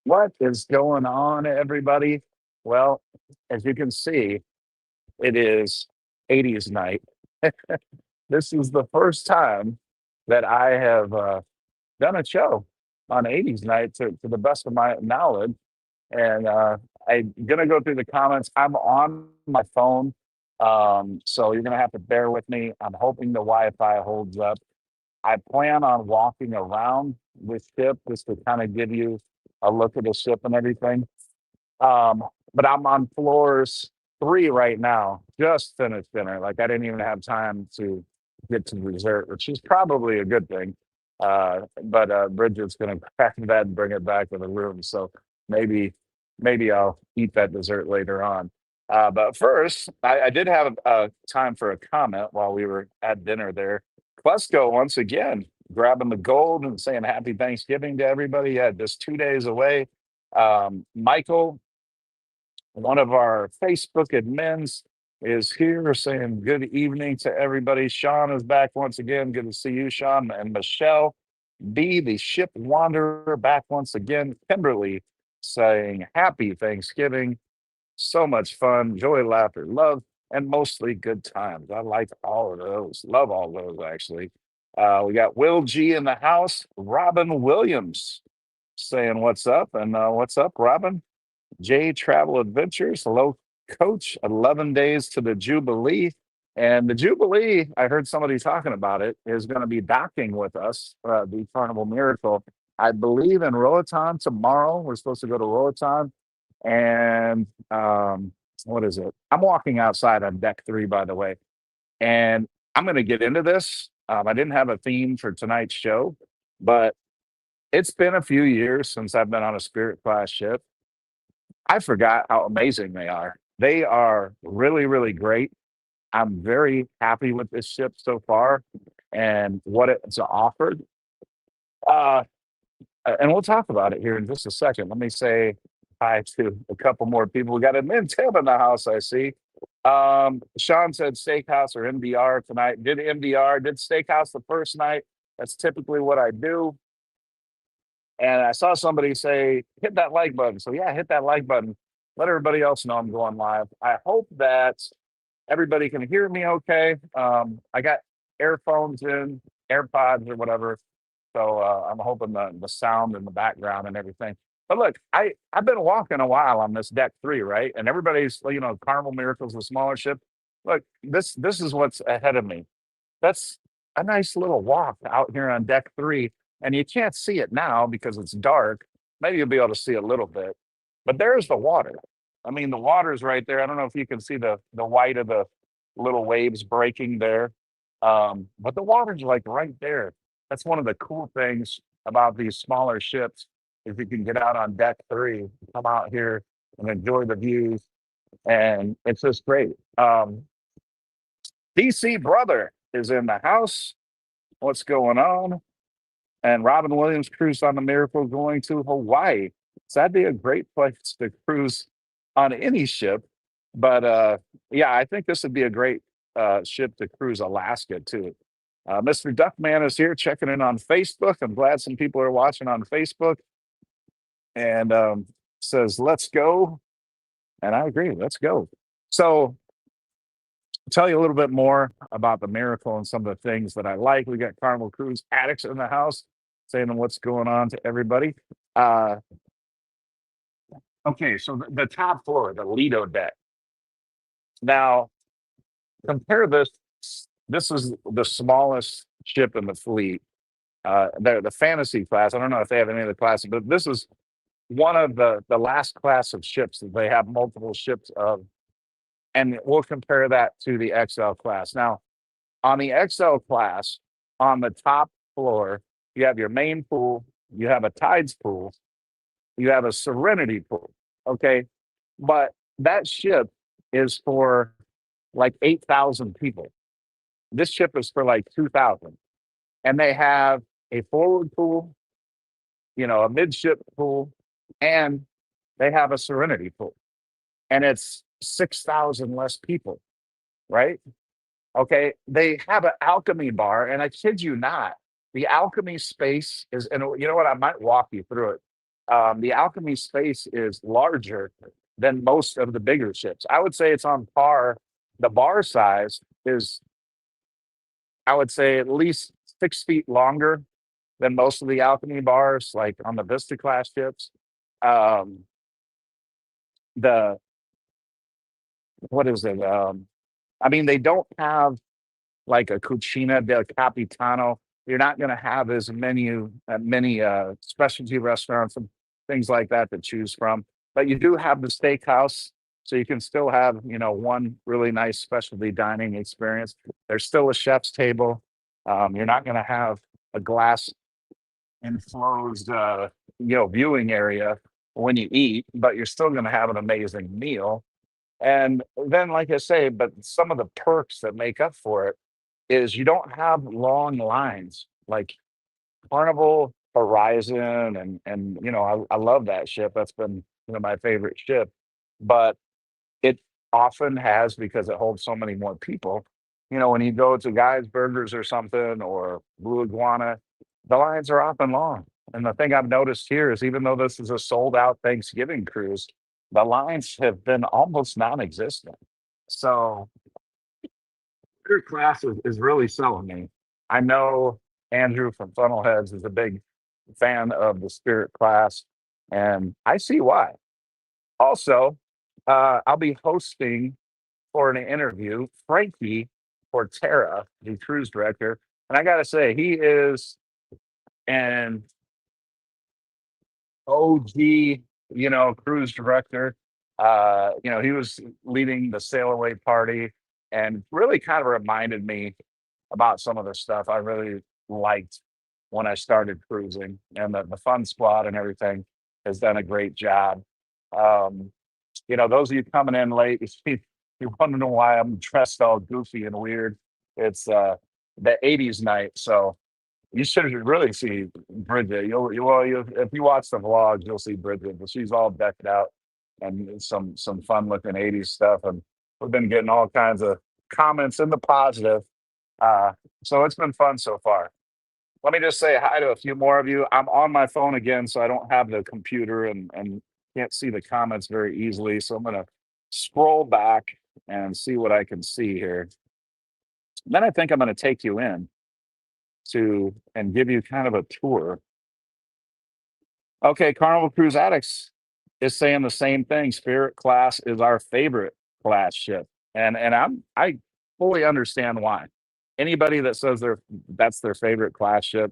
What is going on, everybody? Well, as you can see, it is 80s night. This is the first time that I have done a show on 80s night to the best of my knowledge. And I'm going to go through the comments. I'm on my phone, so you're going to have to bear with me. I'm hoping the Wi Fi holds up. I plan on walking around the ship just to kind of give you a look at the ship and everything. Um, but I'm on floors 3 right now, just finished dinner. Like, I didn't even have time to get to dessert, which is probably a good thing. But Bridget's gonna crack that and bring it back to the room, so maybe maybe I'll eat that dessert later on. But first, I did have time for a comment while we were at dinner there. Quesco once again grabbing the gold and saying happy Thanksgiving to everybody. Yeah, just 2 days away. Michael, one of our Facebook admins, is here saying good evening to everybody. Sean is back once again. Good to see you, Sean. And Michelle B, the ship wanderer, back once again. Kimberly saying happy Thanksgiving. So much fun, joy, laughter, love, and mostly good times. I like all of those. Love all those, actually. We got Will G in the house. Robin Williams saying what's up. And what's up, Robin? J Travel Adventures. Hello, coach. 11 days to the Jubilee. And the Jubilee, I heard somebody talking about it, is going to be docking with us, the Carnival Miracle. I believe in Roatan tomorrow. We're supposed to go to Roatan. And what is it? I'm walking outside on deck 3, by the way. And I'm going to get into this. I didn't have a theme for tonight's show, but it's been a few years since I've been on a Spirit class ship. I forgot how amazing they are. They are really, really great. I'm very happy with this ship so far and what it's offered. Uh, and we'll talk about it here in just a second. Let me say hi to a couple more people. We got a Mint Tim in the house, I see. Sean said steakhouse or MDR tonight. Did MDR, did steakhouse the first night. That's typically what I do. And I saw somebody say, hit that like button. So, yeah, hit that like button. Let everybody else know I'm going live. I hope that everybody can hear me okay. I got earphones in, AirPods or whatever. So I'm hoping the sound in the background and everything. But look, I've been walking a while on this deck 3, right? And everybody's, Carnival Miracles, the smaller ship. Look, this is what's ahead of me. That's a nice little walk out here on deck 3. And you can't see it now because it's dark. Maybe you'll be able to see a little bit. But there's the water. I mean, the water's right there. I don't know if you can see the white of the little waves breaking there. But the water's like right there. That's one of the cool things about these smaller ships is you can get out on deck 3, come out here and enjoy the views. And it's just great. DC brother is in the house. What's going on? And Robin Williams cruised on the Miracle going to Hawaii. So that'd be a great place to cruise on any ship. But yeah, I think this would be a great ship to cruise Alaska too. Mr. Duckman is here checking in on Facebook. I'm glad some people are watching on Facebook and says, let's go. And I agree, let's go. So tell you a little bit more about the Miracle and some of the things that I like. We got Carnival Cruise addicts in the house saying what's going on to everybody. Okay, so the top floor, the Lido deck. Now, compare this. This is the smallest ship in the fleet. The fantasy class. I don't know if they have any other classes, but this is one of the last class of ships that they have multiple ships of. And we'll compare that to the XL class. Now, on the XL class, on the top floor, you have your main pool, you have a tides pool, you have a serenity pool. Okay. But that ship is for like 8,000 people. This ship is for like 2,000. And they have a forward pool, a midship pool, and they have a serenity pool. And it's 6,000 less people, right? Okay, they have an alchemy bar, and I kid you not, the alchemy space is, and you know what? I might walk you through it. the Alchemy space is larger than most of the bigger ships. I would say it's on par. The bar size is, I would say, at least 6 feet longer than most of the Alchemy bars, like on the Vista class ships. Um, the what is it? I mean, they don't have like a Cucina del Capitano. You're not going to have as many specialty restaurants and things like that to choose from. But you do have the steakhouse, so you can still have one really nice specialty dining experience. There's still a chef's table. You're not going to have a glass enclosed viewing area when you eat, but you're still going to have an amazing meal. And then, like I say, but some of the perks that make up for it is you don't have long lines like Carnival, Horizon, and I love that ship. That's been my favorite ship, but it often has, because it holds so many more people. When you go to Guy's Burgers or something, or Blue Iguana, the lines are often long. And the thing I've noticed here is, even though this is a sold out Thanksgiving cruise, the lines have been almost non-existent. So your class is really selling me. I know Andrew from Funnelheads is a big fan of the Spirit class, and I see why. Also, I'll be hosting for an interview Frankie Portera, the cruise director, and I got to say he is an OG, cruise director. He was leading the sail away party and really kind of reminded me about some of the stuff I really liked when I started cruising, and the fun squad and everything has done a great job. Um, those of you coming in late, you want to know why I'm dressed all goofy and weird. It's the 80s night. So you should really see Bridget. If you watch the vlogs, you'll see Bridget, but she's all decked out and some fun looking 80s stuff. And we've been getting all kinds of comments in the positive. Uh, so it's been fun so far. Let me just say hi to a few more of you. I'm on my phone again, so I don't have the computer and can't see the comments very easily. So I'm gonna scroll back and see what I can see here. Then I think I'm gonna take you in to and give you kind of a tour. Okay, Carnival Cruise Addicts is saying the same thing. Spirit class is our favorite class ship, and I fully understand why. Anybody that says that's their favorite class ship,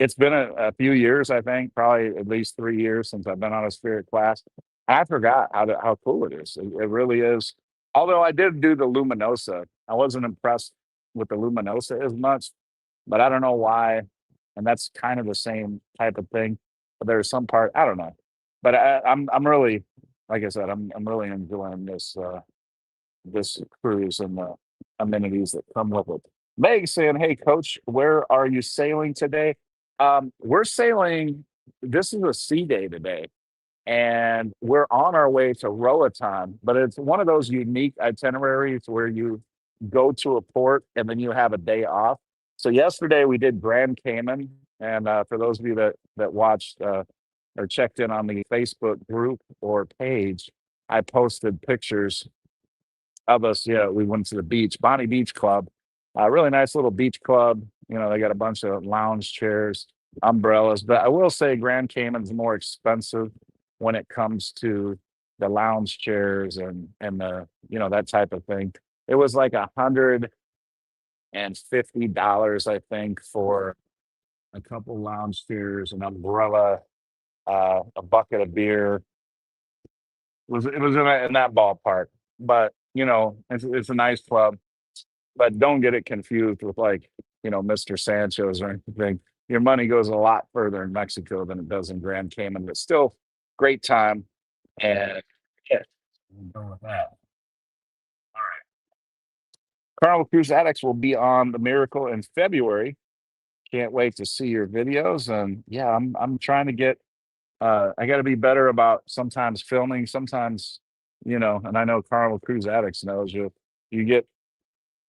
it's been a few years, I think, probably at least 3 years since I've been on a Spirit class. I forgot how cool it is. It really is. Although I did do the Luminosa, I wasn't impressed with the Luminosa as much, but I don't know why. And that's kind of the same type of thing. But there's some part I don't know. But I'm really, like I said, I'm really enjoying this cruise and the amenities that come with it. Meg saying, "Hey, Coach, where are you sailing today?" We're sailing. This is a sea day today, and we're on our way to Roatan. But it's one of those unique itineraries where you go to a port and then you have a day off. So yesterday we did Grand Cayman, and for those of you that watched or checked in on the Facebook group or page, I posted pictures of us. Yeah, we went to the beach, Bonnie Beach Club, a really nice little beach club. They got a bunch of lounge chairs, umbrellas. But I will say Grand Cayman's more expensive when it comes to the lounge chairs and the that type of thing. It was like $150, I think, for a couple lounge chairs, an umbrella, a bucket of beer. It was in that ballpark. But it's a nice club. But don't get it confused with, like, Mr. Sancho's or anything. Your money goes a lot further in Mexico than it does in Grand Cayman, but still great time. And yeah, we'll go with that. All right. Carnival Cruise Addicts will be on the Miracle in February. Can't wait to see your videos. And yeah, I'm trying to get I gotta be better about sometimes filming, sometimes, and I know Carnival Cruise Addicts knows you get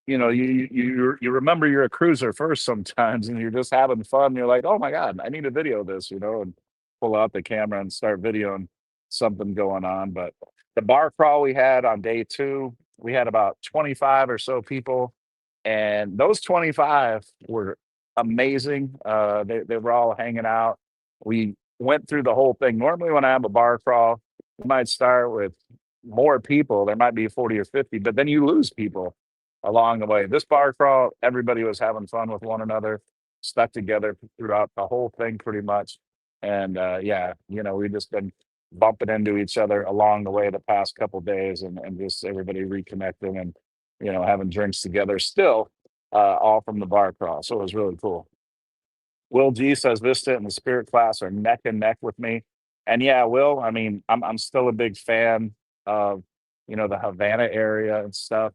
you remember you're a cruiser first sometimes, and you're just having fun. You're like, oh my god, I need a video of this, and pull out the camera and start videoing something going on. But the bar crawl we had on day two, we had about 25 or so people, and those 25 were amazing. They were all hanging out. We went through the whole thing. Normally, when I have a bar crawl, we might start with more people. There might be 40 or 50, but then you lose people along the way. This bar crawl, everybody was having fun with one another, stuck together throughout the whole thing pretty much. And yeah, we've just been bumping into each other along the way the past couple days, and just everybody reconnecting and having drinks together still, all from the bar crawl. So it was really cool. Will G says Vista and the Spirit class are neck and neck with me. And yeah, Will, I mean, I'm still a big fan of the Havana area and stuff,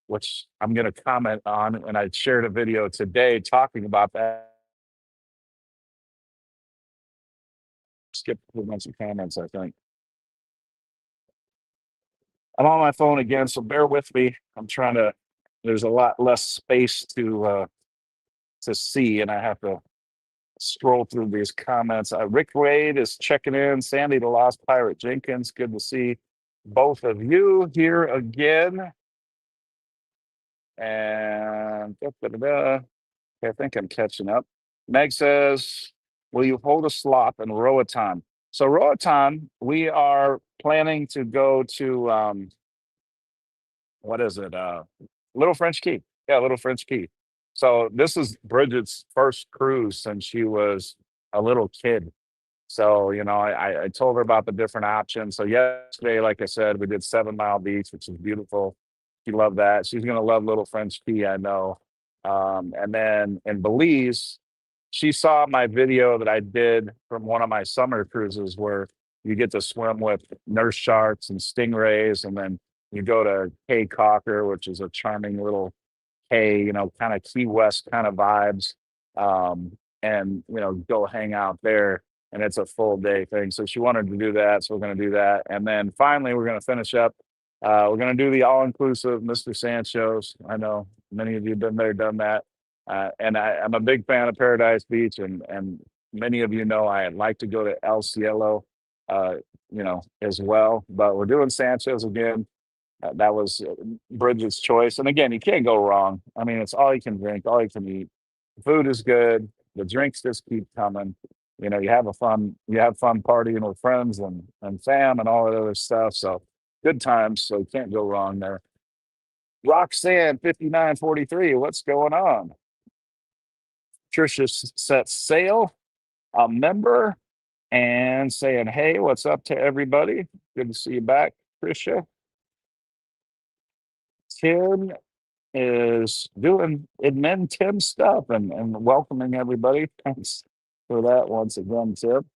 which I'm going to comment on. And I shared a video today talking about that. Skip a bunch of comments, I think. I'm on my phone again, so bear with me. I'm trying to. There's a lot less space to see, and I have to scroll through these comments. Rick Wade is checking in. Sandy the Lost Pirate Jenkins, good to see both of you here again. And I think I'm catching up. Meg says, will you hold a slop in Roatan? So Roatan, we are planning to go to what is it? Little French Key. Yeah, Little French Key. So this is Bridget's first cruise since she was a little kid. So, I told her about the different options. So yesterday, like I said, we did 7 Mile Beach, which is beautiful. She loved that. She's gonna love Little French Key, I know. And then in Belize, she saw my video that I did from one of my summer cruises where you get to swim with nurse sharks and stingrays, and then you go to Caye Caulker, which is a charming little hey, kind of Key West kind of vibes, and go hang out there. And it's a full day thing. So she wanted to do that, so we're going to do that. And then finally, we're going to finish up. We're going to do the all-inclusive Mr. Sancho's. I know many of you have been there, done that. And I'm a big fan of Paradise Beach, and many of you know I like to go to El Cielo, as well. But we're doing Sancho's again. That was Bridget's choice. And again, you can't go wrong. I mean, it's all you can drink, all you can eat. The food is good. The drinks just keep coming. You have fun partying with friends and fam and all that other stuff. So good times. So you can't go wrong there. Roxanne 5943, what's going on? Trisha sets sail, a member, and saying, hey, what's up to everybody? Good to see you back, Trisha. Tim is doing admin Tim stuff and welcoming everybody. Thanks for that once again, Tim.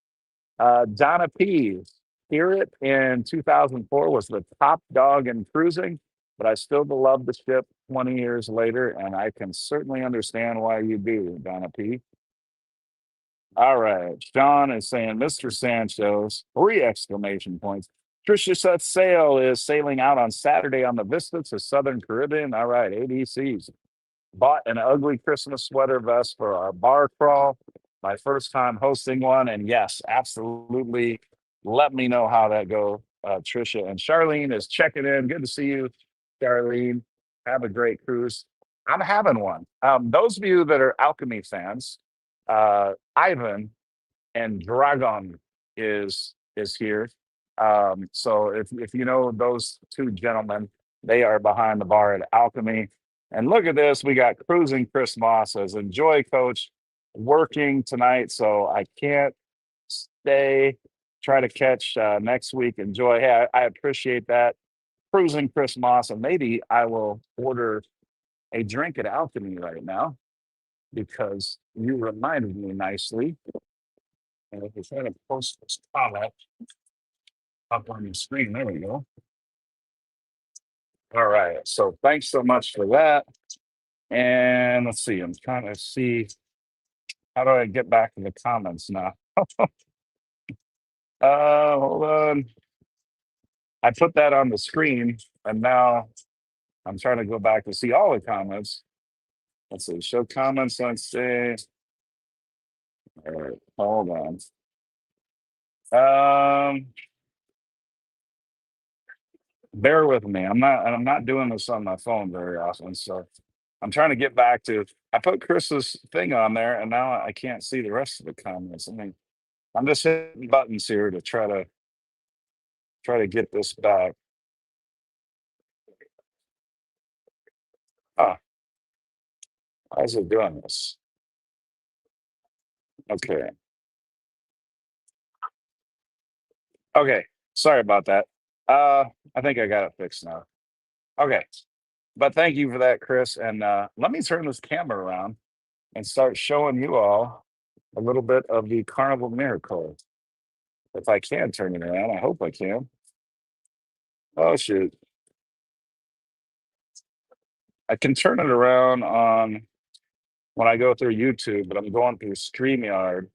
Donna P. Spirit in 2004 was the top dog in cruising, but I still love the ship 20 years later, and I can certainly understand why you do, Donna P. All right. Sean is saying, Mr. Sancho's, 3 exclamation points. Trisha Seth Sail is sailing out on Saturday on the Vista to Southern Caribbean. All right, ABCs. Bought an ugly Christmas sweater vest for our bar crawl. My first time hosting one. And yes, absolutely. Let me know how that goes, Trisha. And Charlene is checking in. Good to see you, Charlene. Have a great cruise. I'm having one. Those of you that are Alchemy fans, Ivan and Dragon is here. So if you know those two gentlemen, they are behind the bar at Alchemy. And look at this, we got Cruising Chris Moss as Enjoy Coach working tonight, so I can't stay. Try to catch next week. Enjoy. Hey, I appreciate that. Cruising Chris Moss, and maybe I will order a drink at Alchemy right now because you reminded me nicely. And if you're trying to post this comment up on the screen, there we go. All right. So thanks so much for that. And let's see. I'm trying to see how do I get back to the comments now. Hold on. I put that on the screen, and now I'm trying to go back to see all the comments. Let's see. Show comments. Let's see. All right. Hold on. Um, bear with me. I'm not doing this on my phone very often, so I'm trying to get back to. I put Chris's thing on there, and now I can't see the rest of the comments. I'm just hitting buttons here to try to get this back. Oh, why is it doing this? Okay. Okay. Sorry about that. Uh, I think I got it fixed now. Okay. But thank you for that, Chris. And let me turn this camera around and start showing you all a little bit of the Carnival miracle. If I can turn it around, I hope I can. Oh shoot. I can turn it around on when I go through YouTube, but I'm going through StreamYard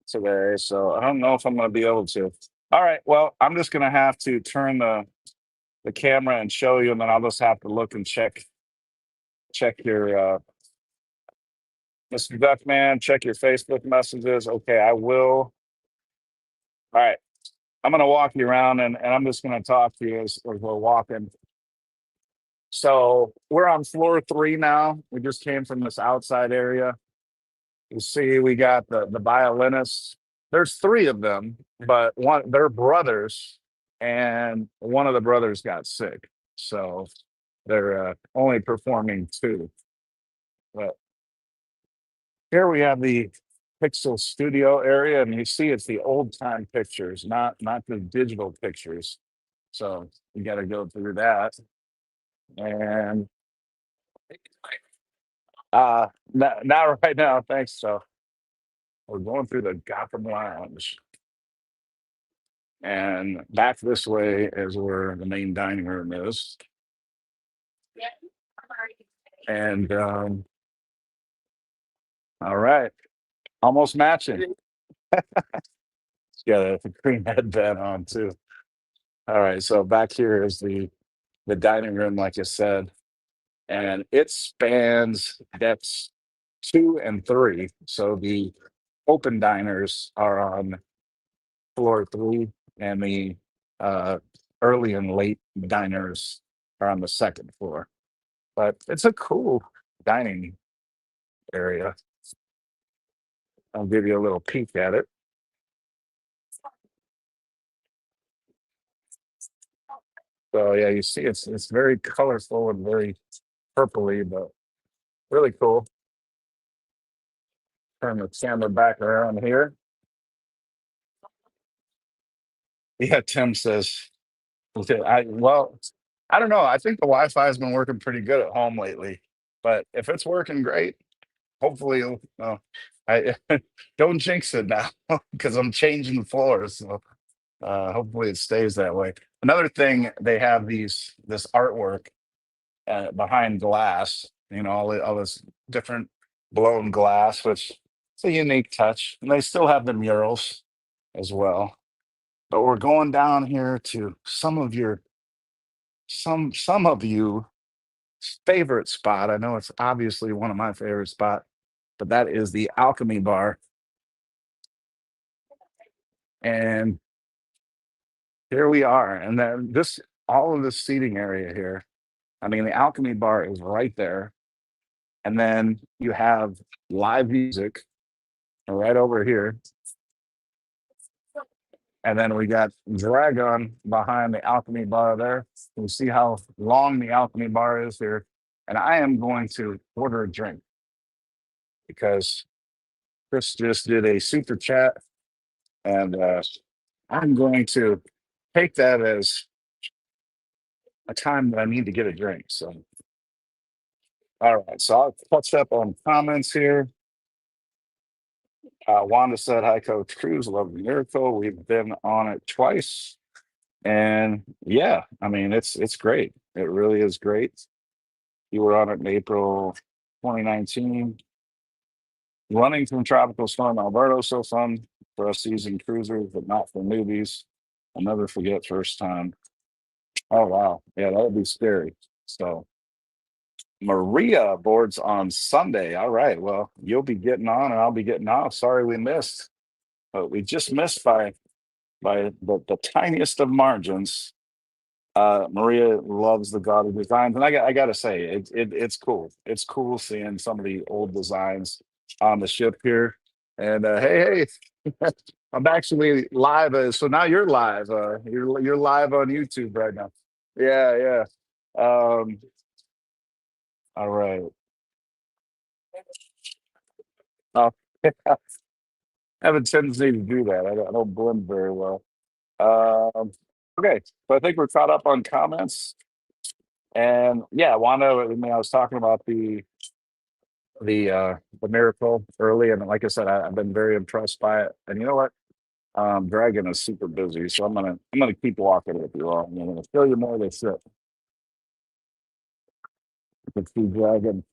today. So I don't know if I'm gonna be able to. All right, well, I'm just gonna have to turn the camera and show you, and then I'll just have to look and check your Mr. Duckman, check your Facebook messages. Okay, I will. All right. I'm gonna walk you around and I'm just gonna talk to you as we're walking. So we're on floor three now. We just came from this outside area. You see, we got the violinists. There's three of them, but one they're brothers, and one of the brothers got sick. So they're only performing two. But here we have the Pixel Studio area, and you see it's the old time pictures, not the digital pictures. So you got to go through that. And not right now, thanks. So we're going through the Gotham Lounge, and back this way is where the main dining room is. And all right, almost matching. Yeah, the green headband on too. All right, so back here is the dining room, like I said, and it spans depths two and three. So the open diners are on floor three, and the uh, early and late diners are on the second floor. But it's a cool dining area. I'll give you a little peek at it. So yeah, you see, it's very colorful and very purpley, but really cool. Turn the camera back around here. Yeah, Tim says, okay, I don't know. I think the Wi-Fi has been working pretty good at home lately, but if it's working great, hopefully, I don't jinx it now because I'm changing floors. So hopefully it stays that way. Another thing, they have this artwork behind glass. All this different blown glass, which it's a unique touch. And they still have the murals as well. But we're going down here to some of you favorite spot. I know it's obviously one of my favorite spot, but that is the Alchemy Bar. And here we are. And then this all of this seating area here. I mean, the Alchemy Bar is right there. And then you have live music right over here. And then we got Dragon behind the Alchemy Bar there. You see how long the Alchemy Bar is here. And I am going to order a drink because Chris just did a super chat, and I'm going to take that as a time that I need to get a drink. So, all right. So I'll touch up on comments here. Wanda said, "Hi, Coach Cruz. Love the miracle. We've been on it twice, and yeah, I mean it's great. It really is great. You were on it in April 2019. Running from Tropical Storm Alberto, so fun for us seasoned cruisers, but not for newbies. I'll never forget first time. Oh wow, yeah, that would be scary. So Maria boards on Sunday. All right, well, you'll be getting on and I'll be getting off. Sorry we missed. but we just missed by the tiniest of margins. Maria loves the gaudy designs, and I got to say, it's cool. It's cool seeing some of the old designs on the ship here. And hey, I'm actually live. So now you're live. You're live on YouTube right now. Yeah, yeah. Um, all right. Oh, I have a tendency to do that. I don't blend very well. Um, okay, so I think we're caught up on comments. And yeah, Wanda, I mean, I was talking about the miracle early, and like I said, I've been very impressed by it. And you know what? Dragon is super busy, so I'm gonna keep walking with you all. I'm gonna show you more of this shit. You can see Dragon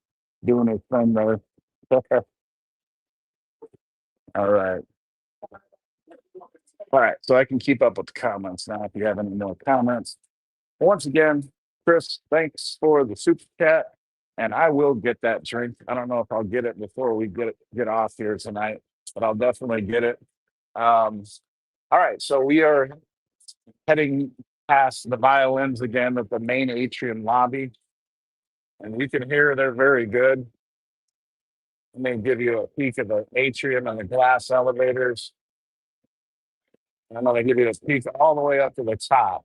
doing his thing there. All right. All right. So I can keep up with the comments now if you have any more comments. Once again, Chris, thanks for the super chat. And I will get that drink. I don't know if I'll get it before we get off here tonight, but I'll definitely get it. Um, all right, so we are heading past the violins again at the main atrium lobby, and you can hear they're very good. Let me give you a peek of the atrium and the glass elevators. And I'm going to give you a peek all the way up to the top.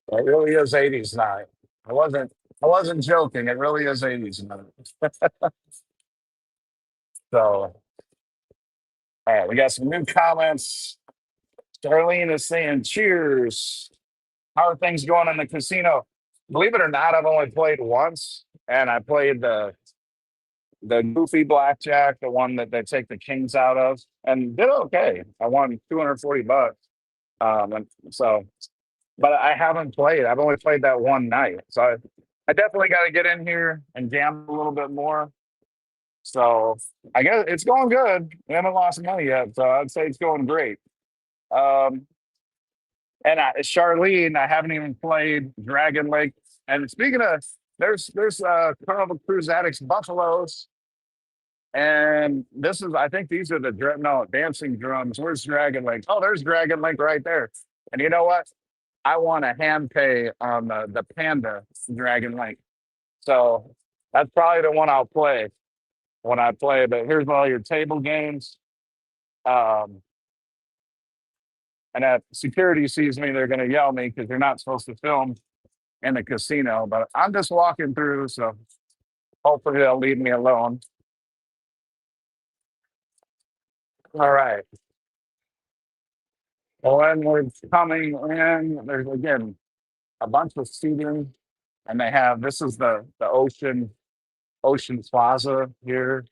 It really is 80s night. I wasn't I wasn't joking. It really is 80s night. So, all right, we got some new comments. Darlene is saying, cheers. How are things going in the casino? Believe it or not, I've only played once, and I played the goofy blackjack, the one that they take the kings out of, and did okay. I won $240. And so, but I haven't played. I've only played that one night, so I definitely got to get in here and gamble a little bit more. So I guess it's going good. We haven't lost money yet, so I'd say it's going great. Um, and Charlene, I haven't even played Dragon Lake. And speaking of, there's Carnival Cruise Addicts Buffaloes, and this is I think these are the no dancing drums. Where's Dragon Lake? Oh, there's Dragon Lake right there. And you know what? I want a hand pay on the Panda Dragon Lake. So that's probably the one I'll play when I play. But here's all your table games. Um, and if security sees me, they're going to yell me because they're not supposed to film in the casino. But I'm just walking through, so hopefully they'll leave me alone. All right. Well, when we're coming in, there's again a bunch of seating, and they have this is the Ocean Plaza here.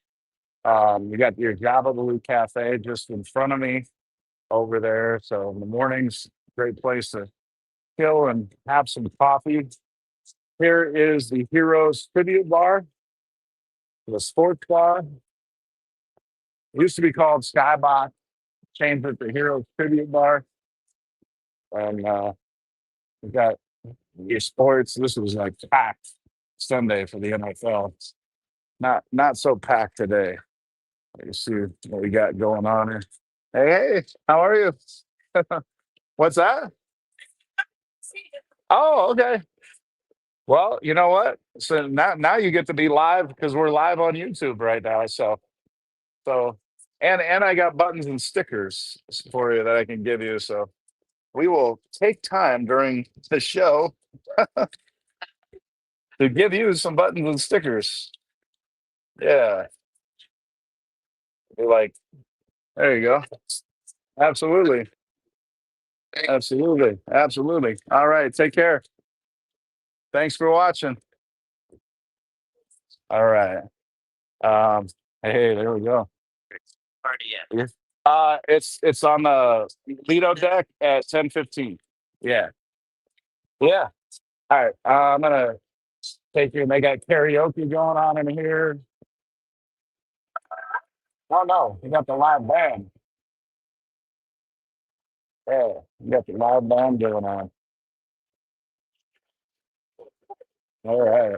You got your Java Blue Cafe just in front of me over there. So in the mornings, great place to chill and have some coffee. Here is the Heroes Tribute Bar, the sports bar. It used to be called Skybox, changed it to Heroes Tribute Bar. And we got your sports. This was like packed Sunday for the NFL. Not so packed today. Let's see what we got going on here. Hey, how are you? What's that? Oh, okay. Well, you know what? So now you get to be live because we're live on YouTube right now. So and I got buttons and stickers for you that I can give you. So we will take time during the show to give you some buttons and stickers. Yeah. You're like, there you go. Absolutely. Absolutely. Absolutely. All right. Take care. Thanks for watching. All right. Um, hey, there we go. Yeah. It's on the Lido deck at 10:15. Yeah. Yeah. All right. I'm gonna taking. They got karaoke going on in here. Oh no, you got the live band. Yeah, you got the live band going on. All right.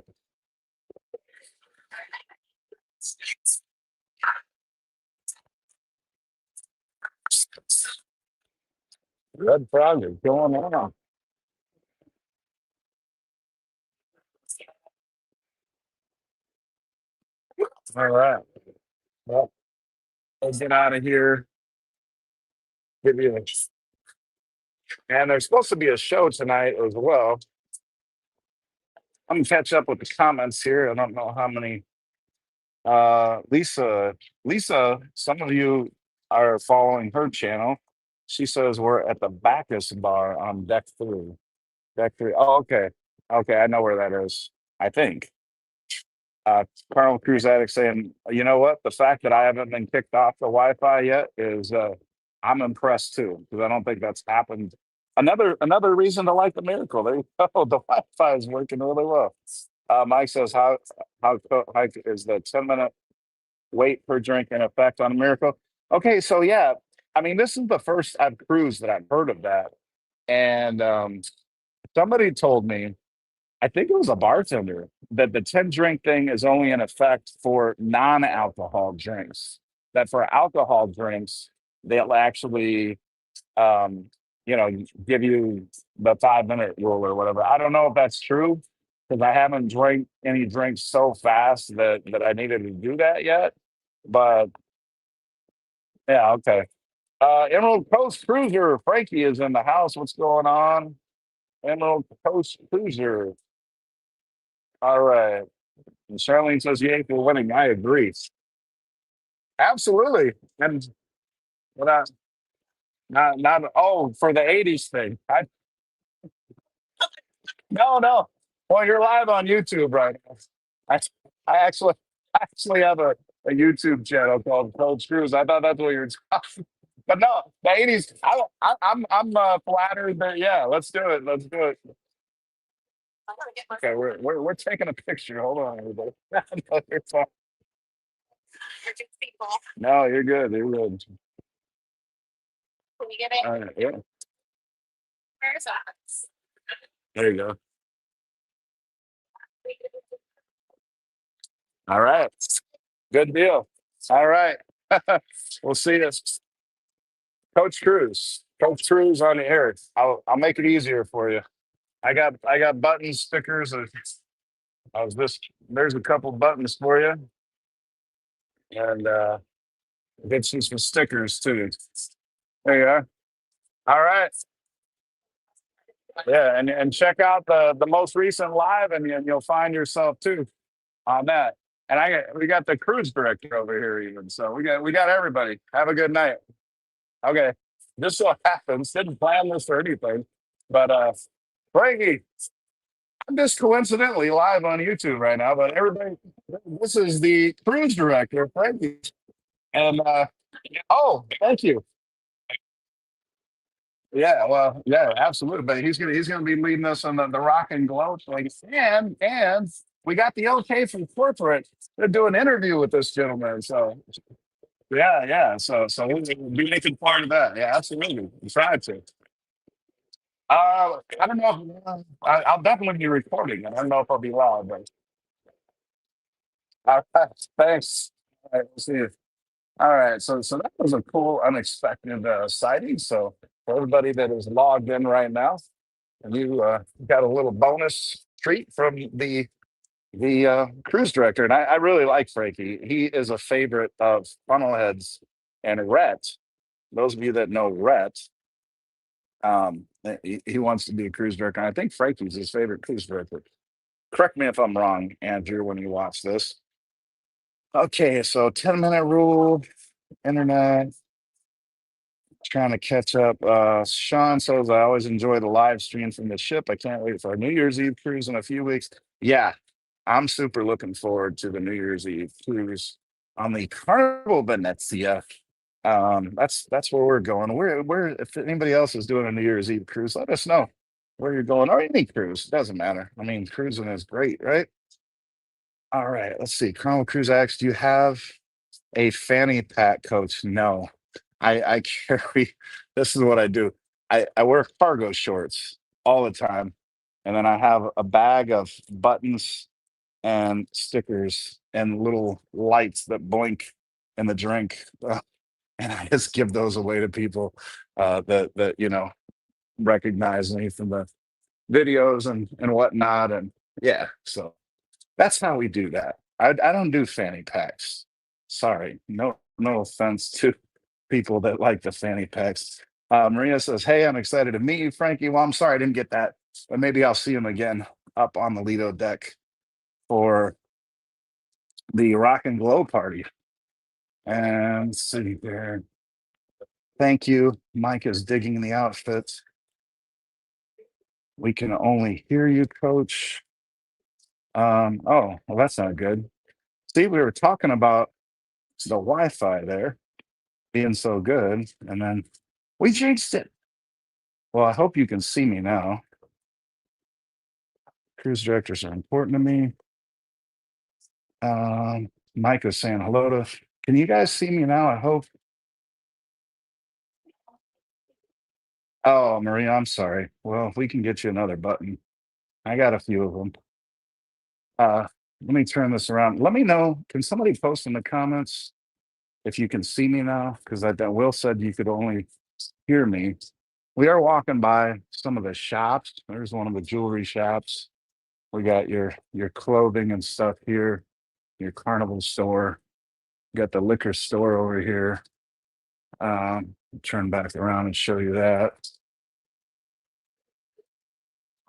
Red project going on. All right. Well, let's get out of here. Give you and there's supposed to be a show tonight as well. I'm gonna catch up with the comments here. I don't know how many. Lisa, some of you are following her channel. She says we're at the Bacchus Bar on deck three. Deck three. Oh, okay. Okay, I know where that is. I think. Carnival Cruise Addict saying, you know what? The fact that I haven't been kicked off the Wi-Fi yet is I'm impressed too, because I don't think that's happened. Another reason to like the miracle. There you go. The Wi-Fi is working really well. Mike says, how is the 10-minute wait per drink in effect on a miracle? Okay, so yeah, I mean, this is the first I've cruised that I've heard of that. And somebody told me, I think it was a bartender, that the 10 drink thing is only in effect for non-alcohol drinks. That for alcohol drinks, they'll actually um, give you the 5 minute rule or whatever. I don't know if that's true because I haven't drank any drinks so fast that I needed to do that yet. But yeah, okay. Emerald Coast Cruiser, Frankie is in the house. What's going on? Emerald Coast Cruiser. All right. And Charlene says, Yay for winning. I agree. Absolutely. And not, not, oh, for the 80s thing. No, no. Well, you're live on YouTube right now. I, I actually, I actually have a YouTube channel called Cold Screws. I thought that's what you were talking. But no, the 80s. I'm flattered that yeah. Let's do it. Let's do it. Okay, we're taking a picture. Hold on, everybody. No, you're fine. No, you're good. You're good. All right, yeah, there you go. All right, good deal. All right, we'll see you, Coach Cruz. Coach Cruz on the air. I'll make it easier for you. I got buttons, stickers. I was this. There's a couple buttons for you, and get you some stickers too. There you are. All right. Yeah, and check out the most recent live, and you'll find yourself too on that. And we got the cruise director over here even, so we got everybody. Have a good night. Okay, just so happens didn't plan this or anything, but Frankie, I'm just coincidentally live on YouTube right now. But everybody, this is the cruise director, Frankie, and oh, thank you. Yeah, well, yeah, absolutely. But he's gonna be leading us on the rock and glow thing. And we got the okay from corporate to do an interview with this gentleman. So yeah, yeah. So we'll be making part of that. Yeah, absolutely. We tried to. I don't know. I'll definitely be recording. I don't know if I'll be loud, but thanks. All right, we'll see you. All right, so that was a cool, unexpected sighting. So for everybody that is logged in right now, and you got a little bonus treat from the cruise director, and I really like Frankie. He is a favorite of Funnelheads and Rhett. Those of you that know Rhett, he wants to be a cruise director. And I think Frankie's his favorite cruise director. Correct me if I'm wrong, Andrew, when you watch this. Okay, so 10-minute rule, internet, trying to catch up. Sean says, I always enjoy the live stream from the ship. I can't wait for our New Year's Eve cruise in a few weeks. Yeah, I'm super looking forward to the New Year's Eve cruise on the Carnival Venezia. That's where we're going. Where if anybody else is doing a New Year's Eve cruise, let us know where you're going or any cruise. Doesn't matter. I mean, cruising is great, right? All right, let's see. Carnival Cruise asks, do you have a fanny pack, coach? No. I carry this is what I do. I wear cargo shorts all the time. And then I have a bag of buttons and stickers and little lights that blink in the drink. And I just give those away to people that recognize me from the videos and whatnot. And yeah, so that's how we do that. I don't do fanny packs. Sorry, no offense to people that like the fanny packs. Maria says, "Hey, I'm excited to meet you, Frankie." Well, I'm sorry I didn't get that, but maybe I'll see him again up on the Lido deck for the Rock and Glow party. And let's see there. Thank you. Mike is digging the outfit. We can only hear you, Coach. Oh, well, that's not good. See, we were talking about the Wi-Fi there being so good, and then we jinxed it. Well, I hope you can see me now. Cruise directors are important to me. Mike is saying hello to. Can you guys see me now? I hope. Oh, Maria, I'm sorry. Well, we can get you another button. I got a few of them. Let me turn this around. Let me know. Can somebody post in the comments if you can see me now? Because that Will said you could only hear me. We are walking by some of the shops. There's one of the jewelry shops. We got your clothing and stuff here, your Carnival store. Got the liquor store over here. Turn back around and show you that.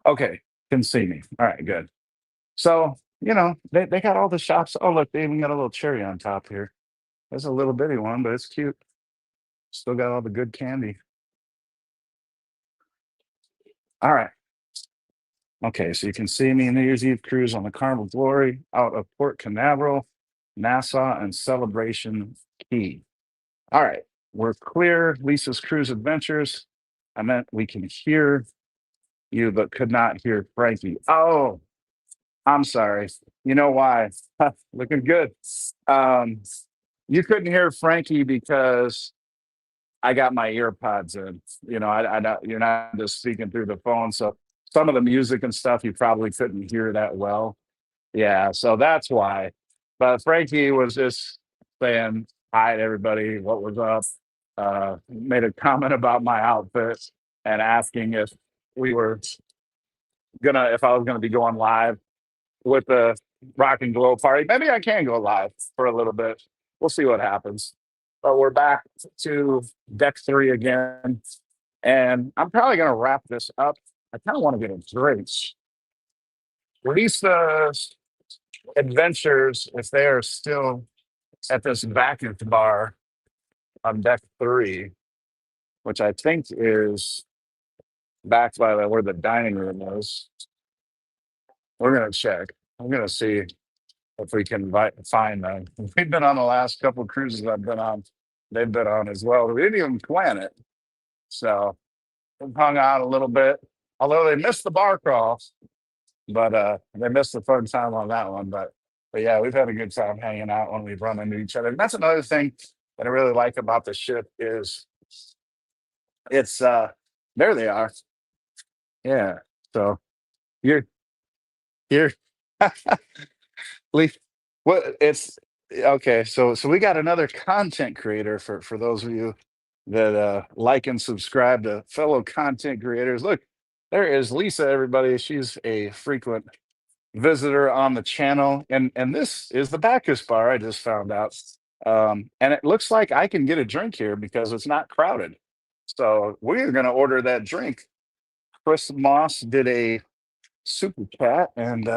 Okay, can see me. All right, good. So, they got all the shops. Oh, look, they even got a little cherry on top here. There's a little bitty one, but it's cute. Still got all the good candy. All right. Okay, so you can see me in New Year's Eve cruise on the Carnival Glory out of Port Canaveral, Nassau, and Celebration Key. All right, we're clear. Lisa's Cruise Adventures. I meant we can hear you, but could not hear Frankie. Oh, I'm sorry. You know why? Looking good. Um, you couldn't hear Frankie because I got my ear pods in. You're not just speaking through the phone. So some of the music and stuff you probably couldn't hear that well. Yeah, so that's why. But Frankie was just saying hi to everybody, what was up. Made a comment about my outfit and asking we were if I was gonna be going live with the Rock and Glow party. Maybe I can go live for a little bit. We'll see what happens. But we're back to deck three again. And I'm probably going to wrap this up. I kind of want to get a drink. Release the adventures, if they are still at this vacuum bar on deck three, which I think is back by where the dining room is. We're going to check. I'm going to see if we can find them. We've been on the last couple of cruises I've been on. They've been on as well. We didn't even plan it. So we hung out a little bit. Although they missed the bar crawl, but they missed the fun time on that one. But yeah, we've had a good time hanging out when we've run into each other. And that's another thing that I really like about the ship is it's there they are. Yeah. So you're you're Leaf. What it's okay. So we got another content creator for those of you that like and subscribe to fellow content creators. Look, there is Lisa. Everybody, she's a frequent visitor on the channel, and this is the Bacchus bar. I just found out, and it looks like I can get a drink here because it's not crowded. So we're gonna order that drink. Chris Moss did a super chat, and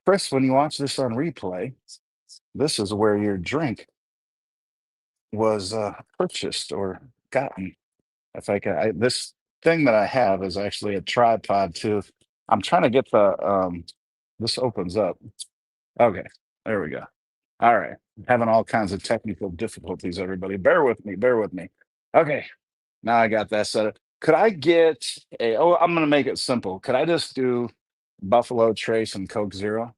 Chris, when you watch this on replay, this is where your drink was purchased or gotten. If I can, this thing that I have is actually a tripod too. I'm trying to get the this opens up. Okay, there we go. All right, having all kinds of technical difficulties. Everybody, bear with me. Bear with me. Okay, now I got that set up. Could I get a? Oh, I'm gonna make it simple. Could I just do Buffalo Trace and Coke Zero?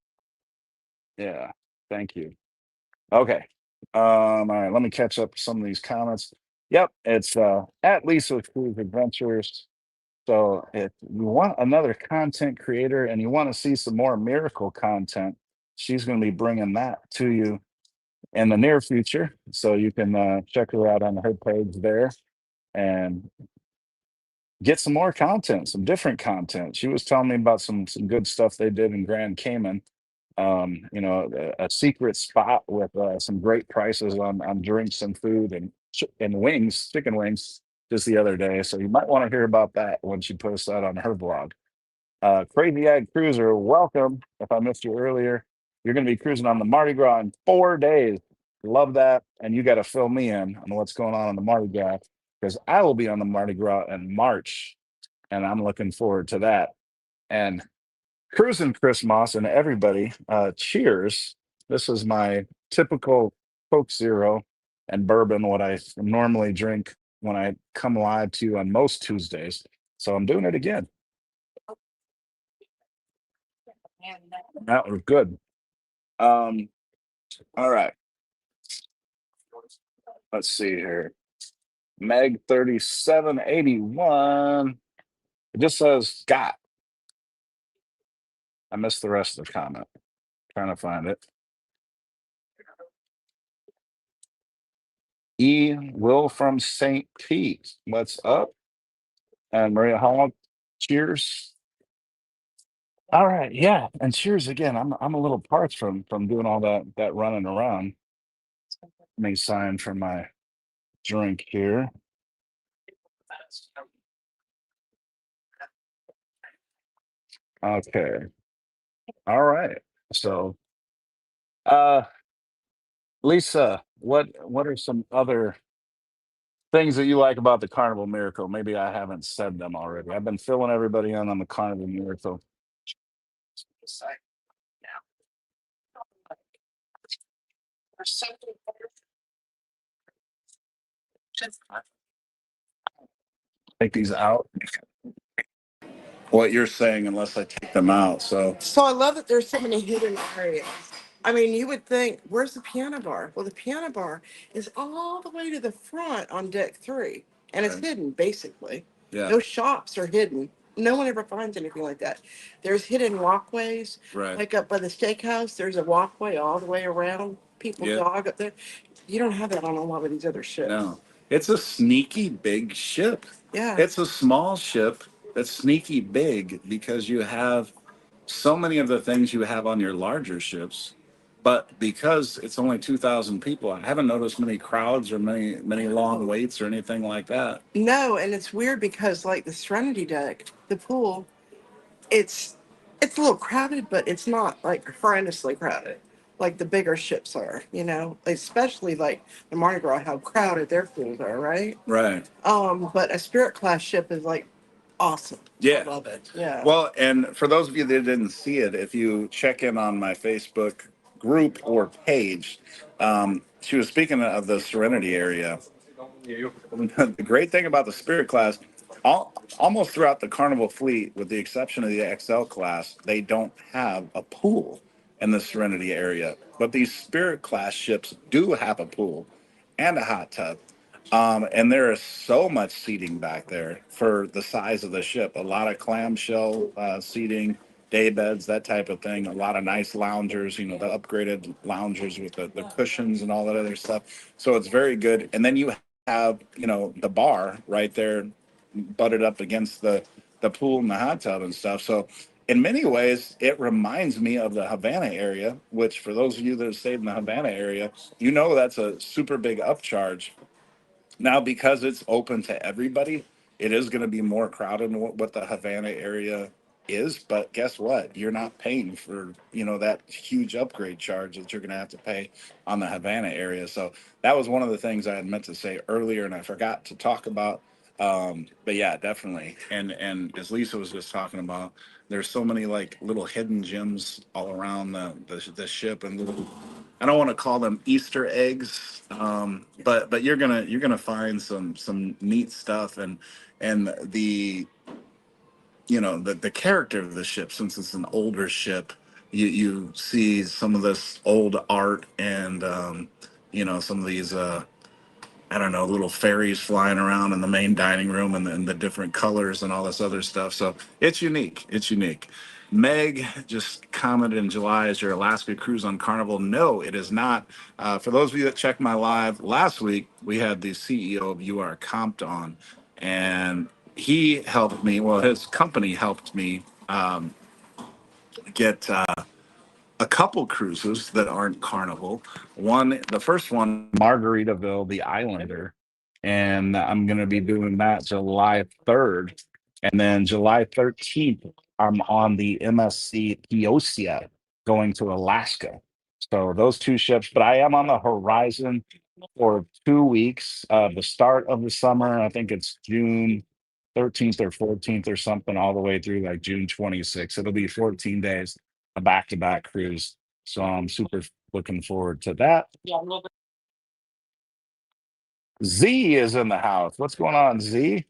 Yeah. Thank you. Okay. All right. Let me catch up with some of these comments. Yep. It's at Lisa Cruise Adventures. So if you want another content creator and you want to see some more miracle content, she's going to be bringing that to you in the near future. So you can check her out on her page there and get some more content, some different content. She was telling me about some good stuff they did in Grand Cayman. A secret spot with some great prices on drinks and food and wings, chicken wings, just the other day. So you might want to hear about that when she posts that on her blog. Crazy Ag Cruiser, welcome. If I missed you earlier, you're going to be cruising on the Mardi Gras in 4 days. Love that. And you got to fill me in on what's going on the Mardi Gras because I will be on the Mardi Gras in March and I'm looking forward to that. And cruising Chris Moss and everybody, cheers. This is my typical Coke Zero and bourbon, what I normally drink when I come live to you on most Tuesdays. So I'm doing it again. That was good. Um, all right. Let's see here. Meg 3781. It just says Scott. I missed the rest of the comment. Trying to find it. Will from St. Pete. What's up? And Maria Hall. Cheers. All right, yeah, and cheers again. I'm a little parched from doing all that running around. Let me sign for my drink here. Okay. All right. So, uh, Lisa, what are some other things that you like about the Carnival Miracle? Maybe I haven't said them already. I've been filling everybody in on the Carnival Miracle. Take these out. What you're saying, unless I take them out. So, So I love that there's so many hidden areas. I mean, you would think, where's the piano bar? Well, the piano bar is all the way to the front on deck three, and it's right. hidden basically. Yeah. Those shops are hidden. No one ever finds anything like that. There's hidden walkways, Right. like up by the steakhouse. There's a walkway all the way around. People Yeah. jog up there. You don't have that on a lot of these other ships. No. It's a sneaky big ship. Yeah. It's a small ship that's sneaky big because you have so many of the things you have on your larger ships. But because it's only 2,000 people, I haven't noticed many crowds or many long waits or anything like that. No, and it's weird because like the Serenity deck, the pool, it's it's a little crowded, but it's not like horrendously crowded like the bigger ships are, especially like the Mardi Gras, how crowded their pools are, right? Right. But a Spirit class ship is like awesome. Yeah. I love it. Yeah. Well, and for those of you that didn't see it, if you check in on my Facebook group or page, she was speaking of the Serenity area. The great thing about the Spirit class, almost throughout the Carnival fleet, with the exception of the XL class, they don't have a pool in the Serenity area. But these Spirit class ships do have a pool and a hot tub. And there is so much seating back there for the size of the ship. A lot of clamshell seating, day beds, that type of thing. A lot of nice loungers, the upgraded loungers with the cushions and all that other stuff. So it's very good. And then you have, the bar right there butted up against the pool and the hot tub and stuff. So in many ways, it reminds me of the Havana area, which for those of you that have stayed in the Havana area, that's a super big upcharge now, because it's open to everybody, it is going to be more crowded than what the Havana area is. But guess what? You're not paying for, that huge upgrade charge that you're going to have to pay on the Havana area. So that was one of the things I had meant to say earlier and I forgot to talk about. But yeah, definitely. And as Lisa was just talking about, there's so many like little hidden gems all around the ship and little, I don't want to call them Easter eggs, but you're gonna find some neat stuff and the the character of the ship, since it's an older ship, you see some of this old art and some of these I don't know, little fairies flying around in the main dining room and the different colors and all this other stuff. So it's unique. It's unique. Meg just commented in July, is your Alaska cruise on Carnival? No, it is not. For those of you that checked my live last week, we had the CEO of UR Comped on, and he helped me. Well, his company helped me get a couple cruises that aren't Carnival. The first one, Margaritaville, the Islander, and I'm going to be doing that July 3rd, and then July 13th, I'm on the MSC Piosia going to Alaska. So those two ships, but I am on the horizon for 2 weeks. The start of the summer, I think it's June 13th or 14th or something, all the way through like June 26th. It'll be 14 days, a back-to-back cruise. So I'm super looking forward to that. Z is in the house. What's going on, Z?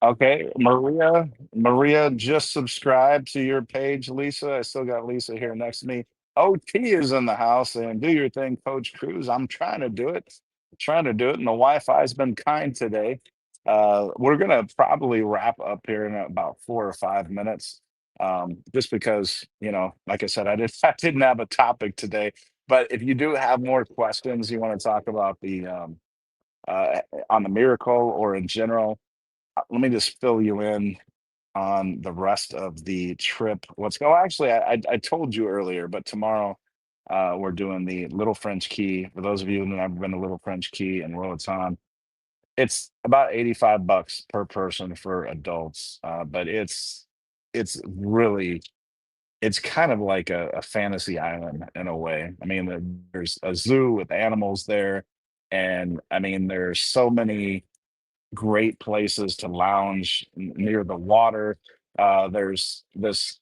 Okay, Maria just subscribed to your page, Lisa. I still got Lisa here next to me. OT is in the house and do your thing, Coach Cruz. I'm trying to do it. Trying to do it, and the Wi-Fi's been kind today. We're gonna probably wrap up here in about 4 or 5 minutes. Just because, like I said, I didn't have a topic today. But if you do have more questions you want to talk about uh, on the miracle or in general, let me just fill you in on the rest of the trip. Actually, I told you earlier, but tomorrow we're doing the Little French Key. For those of you who've never been to Little French Key and Roatan, it's about 85 bucks per person for adults. But it's really it's kind of like a fantasy island in a way. I mean, there's a zoo with animals there, and I mean, there's so many great places to lounge near the water. There's this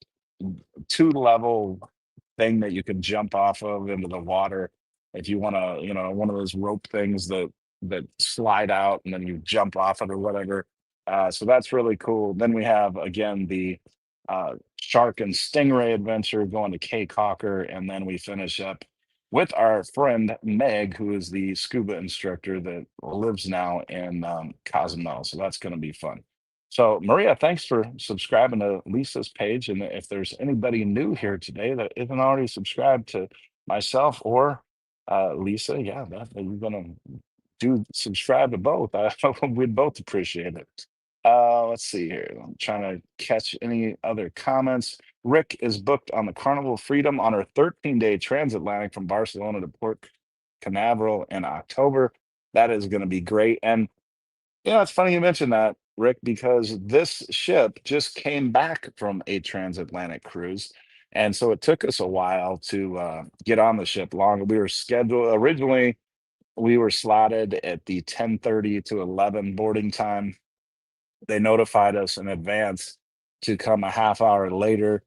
two-level thing that you can jump off of into the water if you want to, one of those rope things that slide out and then you jump off it or whatever. So that's really cool. Then we have again the shark and stingray adventure going to Cape Hawker, and then we finish up with our friend Meg, who is the scuba instructor that lives now in Cozumel. So that's going to be fun. So, Maria, thanks for subscribing to Lisa's page. And if there's anybody new here today that isn't already subscribed to myself or Lisa, yeah, that you're going to do subscribe to both. We'd both appreciate it. Let's see here. I'm trying to catch any other comments. Rick is booked on the Carnival Freedom on her 13-day transatlantic from Barcelona to Port Canaveral in October. That is going to be great. And it's funny you mentioned that, Rick, because this ship just came back from a transatlantic cruise. And so it took us a while to get on the ship. We were scheduled originally, we were slotted at the 10:30 to 11 boarding time. They notified us in advance to come a half hour later,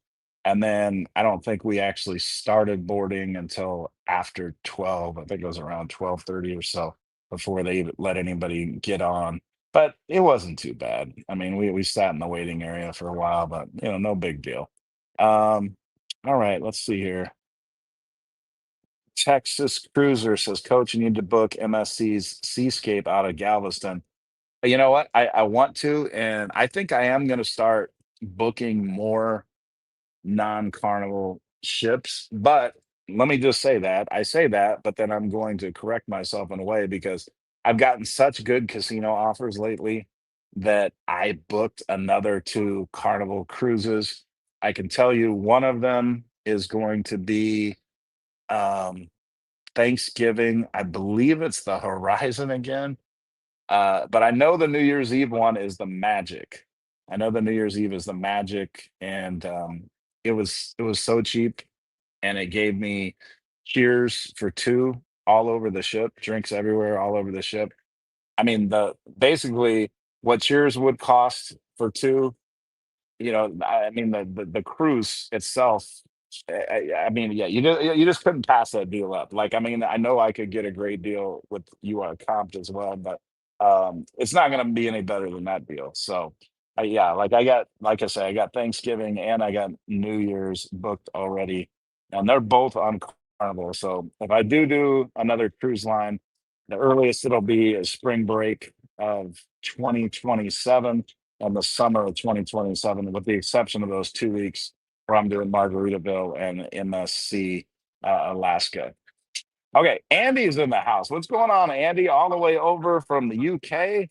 and then I don't think we actually started boarding until after 12. I think it was around 12:30 or so before they even let anybody get on. But it wasn't too bad. I mean, we sat in the waiting area for a while, but no big deal. Um, all right, let's see here. Texas Cruiser says, Coach, you need to book MSC's Seascape out of Galveston. You know what? I want to, and I think I am going to start booking more non-carnival ships. But let me just say that I say that, but then I'm going to correct myself in a way because I've gotten such good casino offers lately that I booked another two carnival cruises. I can tell you one of them is going to be um, Thanksgiving. I believe it's the Horizon again, but I know the New Year's Eve one is the Magic. I know the New Year's Eve is the Magic, and it was so cheap, and it gave me cheers for two all over the ship, drinks everywhere all over the ship. I mean, the basically what cheers would cost for two, I mean, the cruise itself. I mean, yeah, you just couldn't pass that deal up. Like, I mean, I know I could get a great deal with you on Compt as well, but it's not going to be any better than that deal. So, Yeah, like I got, like I say, I got Thanksgiving and I got New Year's booked already, and they're both on Carnival. So if I do another cruise line, the earliest it'll be is spring break of 2027 and the summer of 2027, with the exception of those 2 weeks where I'm doing Margaritaville and MSC, Alaska. Okay, Andy's in the house. What's going on, Andy? All the way over from the UK,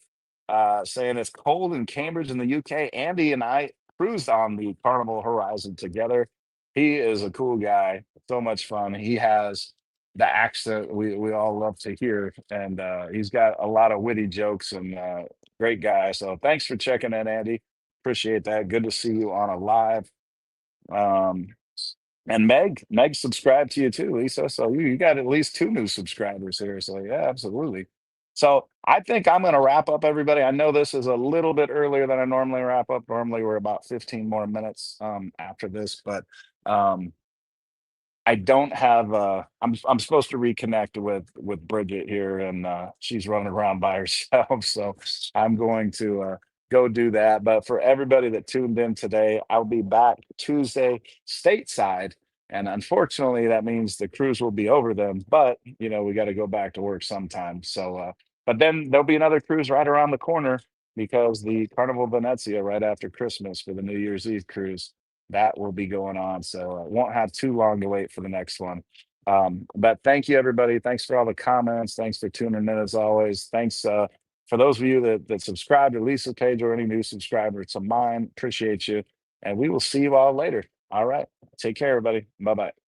saying it's cold in Cambridge in the UK. Andy and I cruised on the Carnival Horizon together. He is a cool guy, so much fun. He has the accent we all love to hear, and he's got a lot of witty jokes and great guy. So thanks for checking in, Andy. Appreciate that. Good to see you on a live. Um, and Meg subscribed to you too, Lisa. So you got at least two new subscribers here. So yeah, absolutely. So I think I'm going to wrap up, everybody. I know this is a little bit earlier than I normally wrap up. Normally we're about 15 more minutes after this, but um, I don't have I'm supposed to reconnect with Bridget here, and she's running around by herself. So I'm going to go do that. But for everybody that tuned in today, I'll be back Tuesday stateside. And unfortunately, that means the cruise will be over then. But you know, we got to go back to work sometime. So but then there'll be another cruise right around the corner, because the Carnival Venezia right after Christmas for the New Year's Eve cruise that will be going on. So won't have too long to wait for the next one. But thank you, everybody. Thanks for all the comments. Thanks for tuning in as always. Thanks for those of you that subscribe to Lisa's page or any new subscribers to mine. Appreciate you. And we will see you all later. All right. Take care, everybody. Bye bye.